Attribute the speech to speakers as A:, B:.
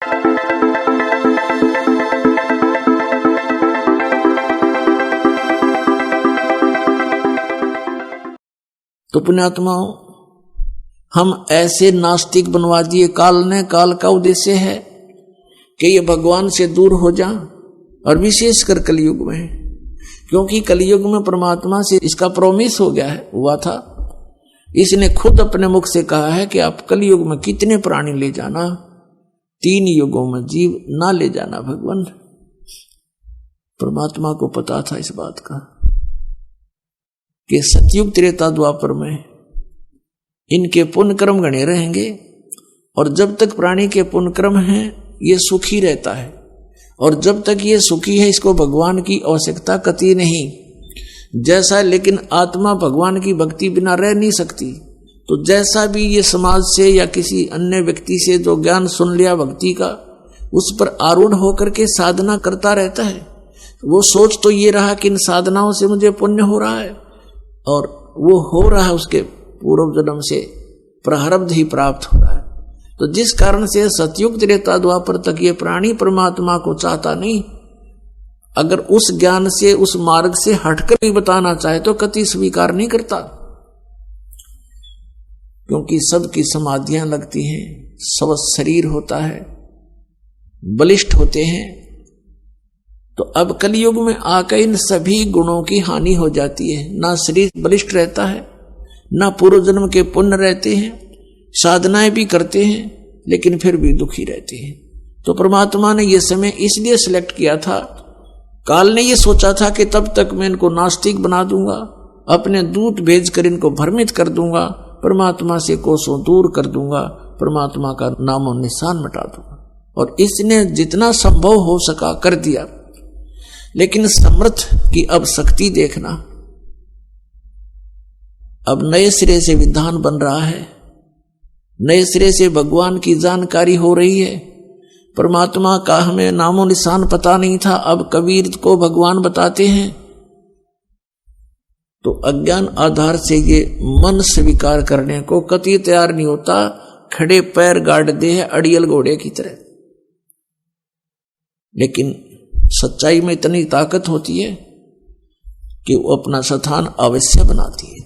A: तो पुण्यात्माओं, हम ऐसे नास्तिक बनवा दिए काल ने। काल का उद्देश्य है कि ये भगवान से दूर हो जा, और विशेषकर कलयुग में, क्योंकि कलयुग में परमात्मा से इसका प्रॉमिस हो गया है, हुआ था। इसने खुद अपने मुख से कहा है कि आप कलयुग में कितने प्राणी ले जाना, 3 युगों में जीव ना ले जाना भगवान। परमात्मा को पता था इस बात का कि सतयुग त्रेता द्वापर में इनके पुण्य कर्म गणे रहेंगे, और जब तक प्राणी के पुण्य कर्म हैं ये सुखी रहता है, और जब तक ये सुखी है इसको भगवान की आवश्यकता कतई नहीं। जैसा, लेकिन आत्मा भगवान की भक्ति बिना रह नहीं सकती। तो जैसा भी ये समाज से या किसी अन्य व्यक्ति से जो ज्ञान सुन लिया भक्ति का, उस पर आरूढ़ होकर के साधना करता रहता है। वो सोच तो ये रहा कि इन साधनाओं से मुझे पुण्य हो रहा है, और वो हो रहा है उसके पूर्व जन्म से प्रारब्ध ही प्राप्त हो रहा है। तो जिस कारण से सतयुग त्रेता द्वापर तक ये प्राणी परमात्मा को चाहता नहीं, अगर उस ज्ञान से उस मार्ग से हटकर भी बताना चाहे तो कति स्वीकार नहीं करता, क्योंकि सबकी समाधियां लगती हैं, सब शरीर होता है, बलिष्ठ होते हैं। तो अब कलयुग में आकर इन सभी गुणों की हानि हो जाती है। ना शरीर बलिष्ठ रहता है, ना पूर्व जन्म के पुण्य रहते हैं, साधनाएं भी करते हैं लेकिन फिर भी दुखी रहते हैं। तो परमात्मा ने यह समय इसलिए सिलेक्ट किया था, काल ने यह सोचा था कि तब तक मैं इनको नास्तिक बना दूंगा, अपने दूत भेजकर इनको भ्रमित कर दूंगा, परमात्मा से कोसों दूर कर दूंगा, परमात्मा का नामो निशान मिटा दूंगा। और इसने जितना संभव हो सका कर दिया। लेकिन समर्थ की अब शक्ति देखना, अब नए सिरे से विधान बन रहा है, नए सिरे से भगवान की जानकारी हो रही है। परमात्मा का हमें नामो निशान पता नहीं था, अब कबीर को भगवान बताते हैं। तो अज्ञान आधार से ये मन स्वीकार करने को कतई तैयार नहीं होता, खड़े पैर गाड़ दे है अड़ियल घोड़े की तरह। लेकिन सच्चाई में इतनी ताकत होती है कि वो अपना स्थान अवश्य बनाती है।